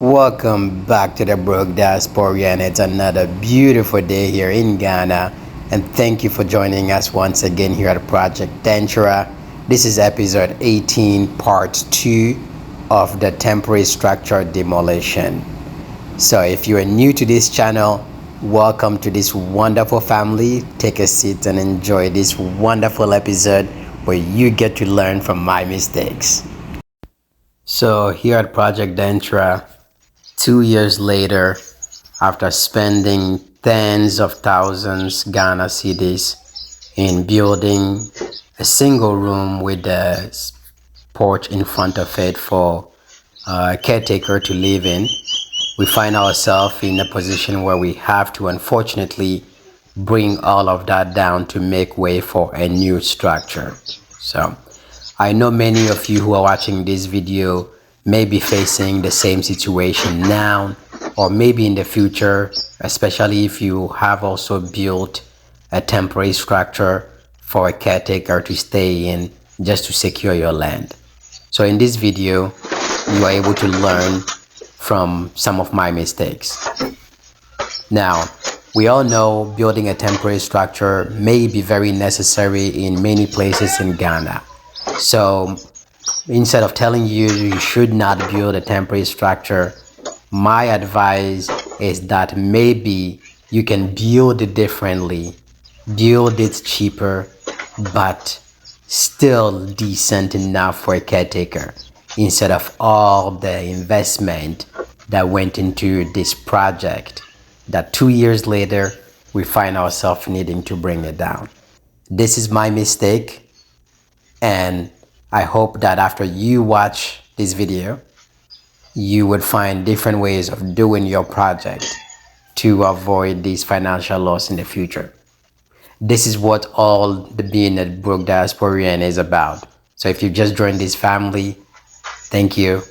Welcome back to the Broke Diaspora, and it's another beautiful day here in Ghana. And thank you for joining us once again here at Project Denchira. This is episode 18, part 2 of the temporary structure demolition. So, if you are new to this channel, welcome to this wonderful family. Take a seat and enjoy this wonderful episode where you get to learn from my mistakes. So, here at Project Denchira, 2 years later, after spending tens of thousands Ghana cedis in building a single room with a porch in front of it for a caretaker to live in, we find ourselves in a position where we have to unfortunately bring all of that down to make way for a new structure. So I know many of you who are watching this video may be facing the same situation now or maybe in the future, especially if you have also built a temporary structure for a caretaker to stay in just to secure your land. So in this video, you are able to learn from some of my mistakes. Now, we all know building a temporary structure may be very necessary in many places in Ghana. So instead of telling you you should not build a temporary structure, my advice is that maybe you can build it differently, build it cheaper, but still decent enough for a caretaker instead of all the investment that went into this project that 2 years later we find ourselves needing to bring it down. This is my mistake, and I hope that after you watch this video, you would find different ways of doing your project to avoid these financial loss in the future. This is what all the being a broke diasporian is about. So if you just joined this family, thank you.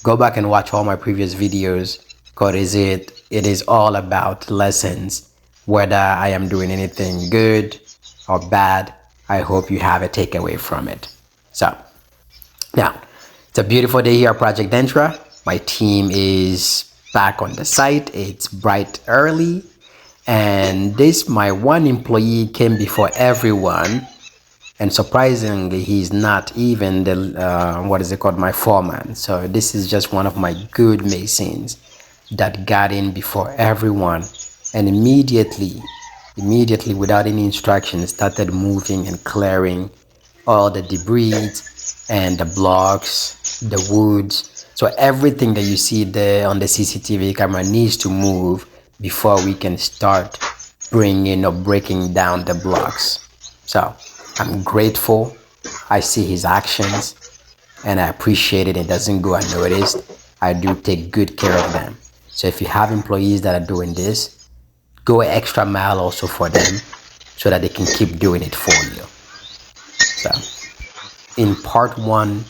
Go back and watch all my previous videos because it is all about lessons. Whether I am doing anything good or bad, I hope you have a takeaway from it. So now, it's a beautiful day here at Project Denchira. My team is back on the site. It's bright early. And this, my one employee came before everyone. And surprisingly, he's not even my foreman. So this is just one of my good masons that got in before everyone. And immediately, without any instructions, started moving and clearing all the debris and the blocks, the woods. So everything that you see there on the CCTV camera needs to move before we can start bringing or breaking down the blocks. So I'm grateful. I see his actions and I appreciate it. It doesn't go unnoticed. I do take good care of them. So if you have employees that are doing this, go an extra mile also for them so that they can keep doing it for you. So in part 1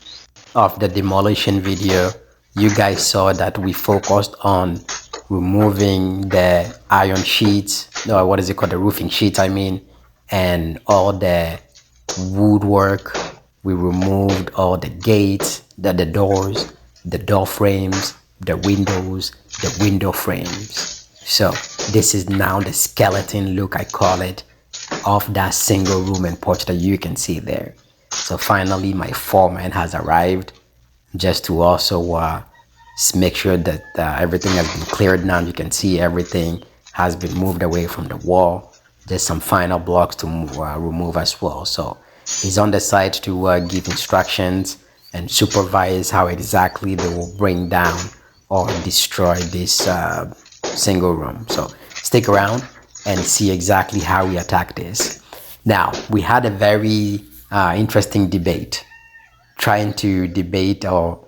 of the demolition video, you guys saw that we focused on removing the iron sheets, or the roofing sheets, and all the woodwork. We removed all the gates, the doors, the door frames, the windows, the window frames. So this is now the skeleton look, I call it, of that single room and porch that you can see there. So finally, my foreman has arrived just to also make sure that everything has been cleared now. You can see everything has been moved away from the wall. There's some final blocks to remove as well. So he's on the site to give instructions and supervise how exactly they will bring down or destroy this single room. So stick around and see exactly how we attack this. Now, we had a very interesting debate, trying to debate or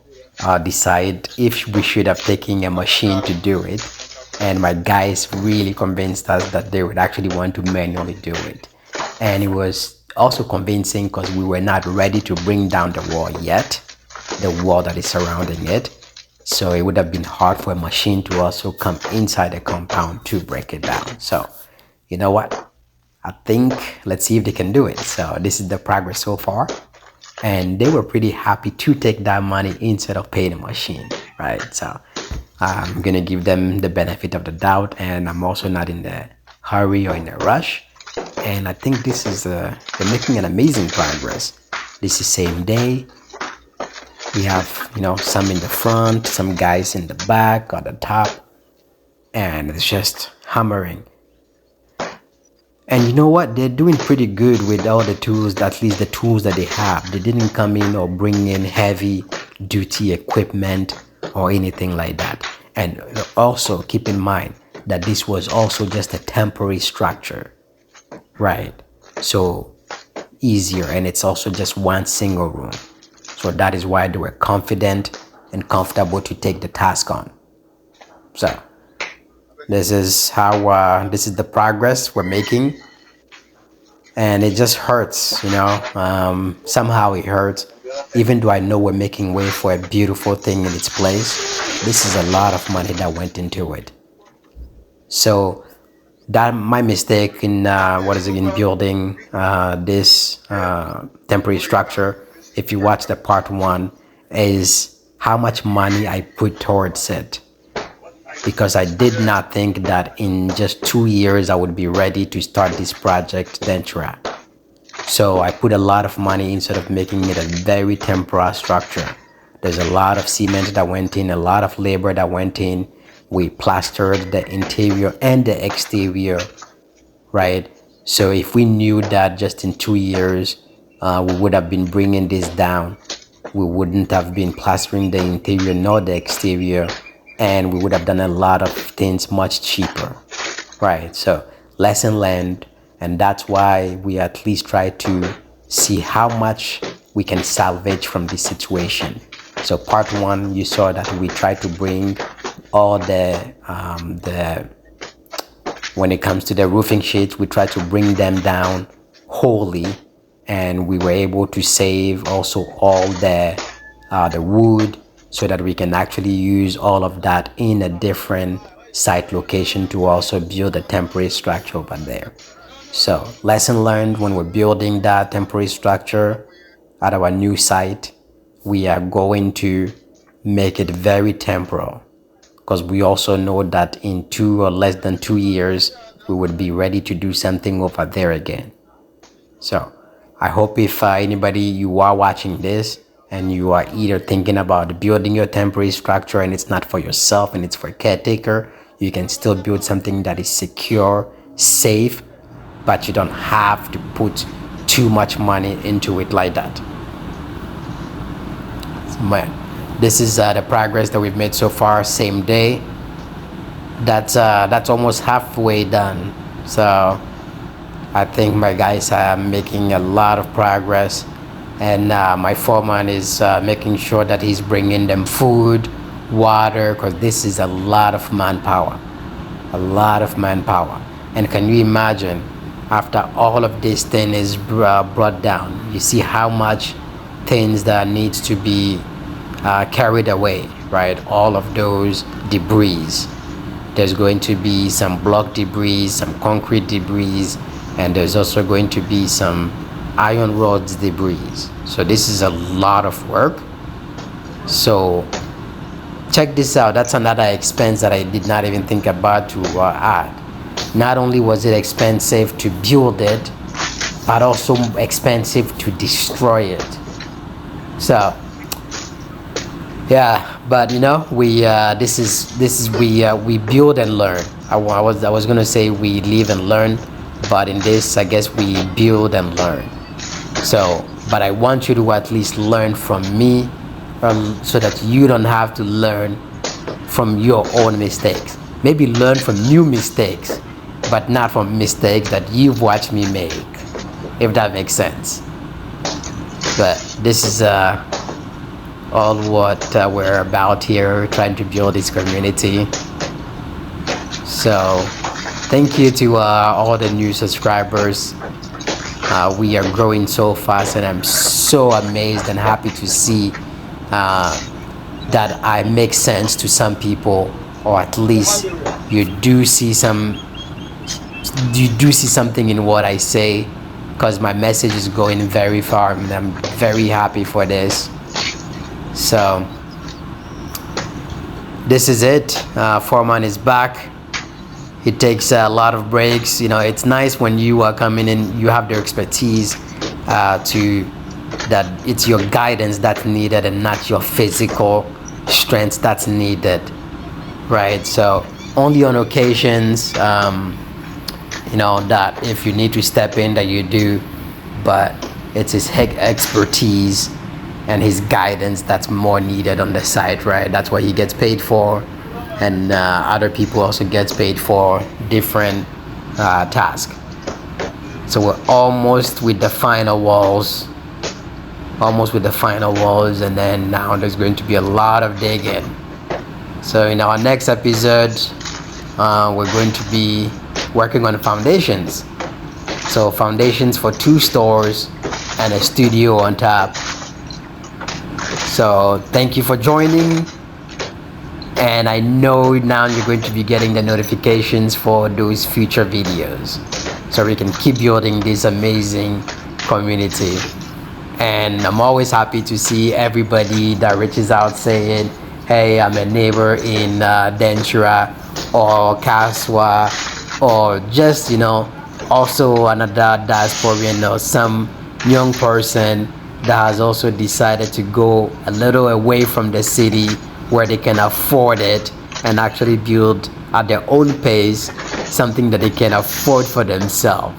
decide if we should have taken a machine to do it. And my guys really convinced us that they would actually want to manually do it. And it was also convincing because we were not ready to bring down the wall yet, the wall that is surrounding it. So it would have been hard for a machine to also come inside the compound to break it down. So you know what? I think let's see if they can do it. So this is the progress so far. And they were pretty happy to take that money instead of paying the machine, right? So I'm gonna give them the benefit of the doubt, and I'm also not in a hurry or in a rush. And I think this is they're making an amazing progress. This is same day. We have, some in the front, some guys in the back or the top, and it's just hammering. And you know what? They're doing pretty good with all the tools, at least the tools that they have. They didn't come in or bring in heavy duty equipment or anything like that. And also keep in mind that this was also just a temporary structure, right? So easier, and it's also just one single room. So that is why they were confident and comfortable to take the task on. So this is how this is the progress we're making, and it just hurts, somehow it hurts, even though I know we're making way for a beautiful thing in its place. This is a lot of money that went into it. So that my mistake in in building this temporary structure, if you watch the part one, is how much money I put towards it, because I did not think that in just 2 years I would be ready to start this project, Denchira. So I put a lot of money instead of making it a very temporary structure. There's a lot of cement that went in, a lot of labor that went in. We plastered the interior and the exterior, right? So if we knew that just in 2 years we would have been bringing this down, we wouldn't have been plastering the interior nor the exterior, and we would have done a lot of things much cheaper, right? So lesson learned, and that's why we at least try to see how much we can salvage from this situation. So part one, you saw that we tried to bring all the when it comes to the roofing sheets, we try to bring them down wholly, and we were able to save also all the wood, so that we can actually use all of that in a different site location to also build a temporary structure over there. So lesson learned, when we're building that temporary structure at our new site, we are going to make it very temporal, because we also know that in 2 or less than 2 years we would be ready to do something over there again. So I hope if anybody, you are watching this and you are either thinking about building your temporary structure and it's not for yourself and it's for caretaker, you can still build something that is secure, safe, but you don't have to put too much money into it like that. Man, this is the progress that we've made so far. Same day. That's almost halfway done. So I think my guys are making a lot of progress, and my foreman is making sure that he's bringing them food, water, because this is a lot of manpower, And can you imagine, after all of this thing is brought down, you see how much things that needs to be carried away, right? All of those debris. There's going to be some block debris, some concrete debris, and there's also going to be some iron rods debris. So this is a lot of work. So check this out. That's another expense that I did not even think about to add. Not only was it expensive to build it, but also expensive to destroy it. So yeah, but we we build and learn. I was gonna say we live and learn, but in this, I guess we build and learn. So, but I want you to at least learn from me, so that you don't have to learn from your own mistakes. Maybe learn from new mistakes, but not from mistakes that you've watched me make, if that makes sense. But this is all what we're about here, trying to build this community. So thank you to all the new subscribers. We are growing so fast, and I'm so amazed and happy to see that I make sense to some people, or at least you do see something in what I say, because my message is going very far, and I'm very happy for this. So this is it. Foreman is back. He takes a lot of breaks. It's nice when you are coming in, you have their expertise to that it's your guidance that's needed and not your physical strength that's needed, right? So only on occasions, that if you need to step in, that you do, but it's his expertise and his guidance that's more needed on the site, right? That's what he gets paid for, and other people also gets paid for different tasks. So we're almost with the final walls, and then now there's going to be a lot of digging. So in our next episode, we're going to be working on foundations. So foundations for 2 stores and a studio on top. So thank you for joining, and I know now you're going to be getting the notifications for those future videos, so we can keep building this amazing community. And I'm always happy to see everybody that reaches out saying, hey, I'm a neighbor in Denchira or Kaswa, or just also another diasporian or some young person that has also decided to go a little away from the city where they can afford it and actually build at their own pace something that they can afford for themselves.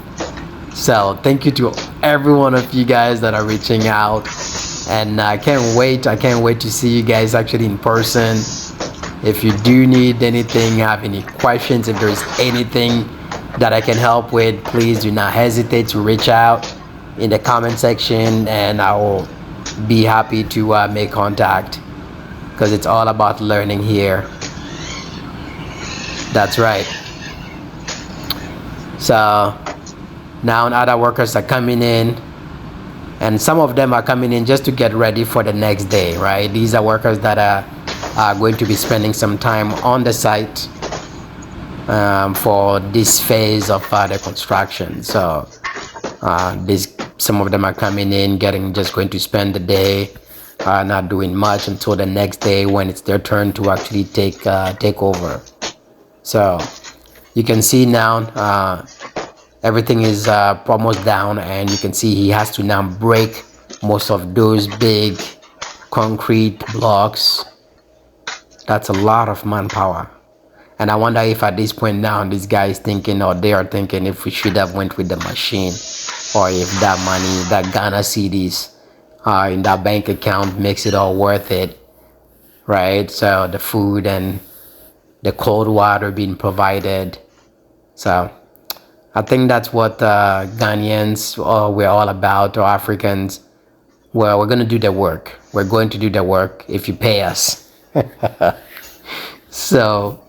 So thank you to every one of you guys that are reaching out, and I can't wait to see you guys actually in person. If you do need anything, have any questions, if there's anything that I can help with, please do not hesitate to reach out in the comment section, and I will be happy to make contact, because it's all about learning here. That's right. So now other workers are coming in, and some of them are coming in just to get ready for the next day, right? These are workers that are going to be spending some time on the site for this phase of the construction. So some of them are coming in, just going to spend the day, not doing much until the next day when it's their turn to actually take over. So you can see now everything is almost down, and you can see he has to now break most of those big concrete blocks. That's a lot of manpower. And I wonder if at this point now this guy is thinking, or they are thinking, if we should have went with the machine, or if that money, that Ghana cedis in that bank account makes it all worth it, right? So the food and the cold water being provided. So I think that's what Ghanaians we're all about, or Africans. Well, we're going to do the work. We're going to do the work if you pay us. So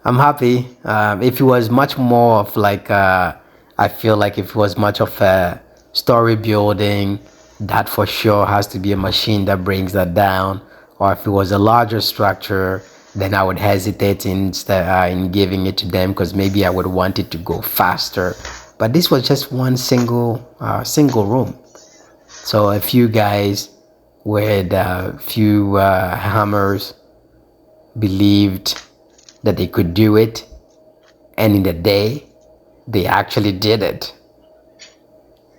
I'm happy. If it was much more of like, I feel like if it was much of a story building, that for sure has to be a machine that brings that down. Or if it was a larger structure, then I would hesitate in giving it to them, because maybe I would want it to go faster. But this was just one single room. So a few guys with a few hammers believed that they could do it, and in the day they actually did it.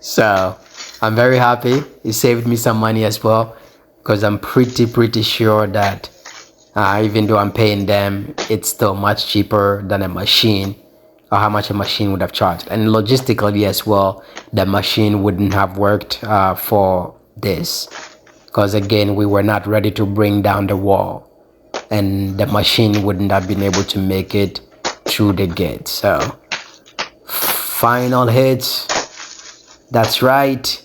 So I'm very happy. It saved me some money as well, because I'm pretty sure that even though I'm paying them, it's still much cheaper than a machine, or how much a machine would have charged. And logistically as well, the machine wouldn't have worked for this, because again, we were not ready to bring down the wall, and the machine wouldn't have been able to make it through the gate. So final hits. That's right.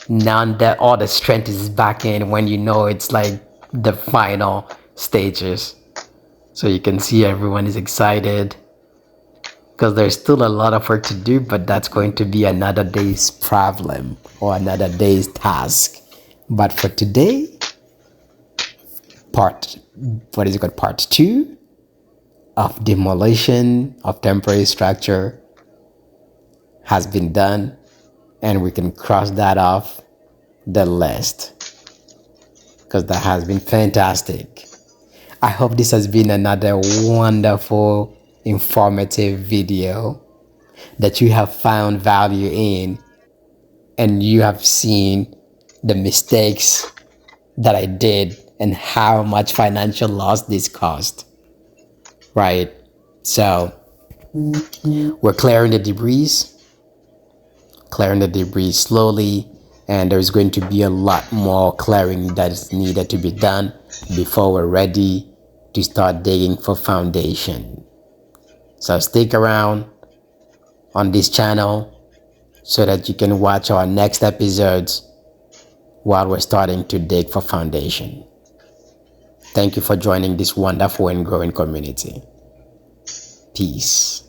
Now that all the strength is back in, when it's like the final stages. So you can see everyone is excited, because there's still a lot of work to do, but that's going to be another day's problem or another day's task. But for today, part 2 of demolition of temporary structure has been done, and we can cross that off the list, because that has been fantastic. I hope this has been another wonderful, informative video that you have found value in, and you have seen the mistakes that I did and how much financial loss this caused, right? So we're clearing the debris slowly, and there's going to be a lot more clearing that is needed to be done before we're ready to start digging for foundation. So stick around on this channel so that you can watch our next episodes while we're starting to dig for foundation. Thank you for joining this wonderful and growing community. Peace.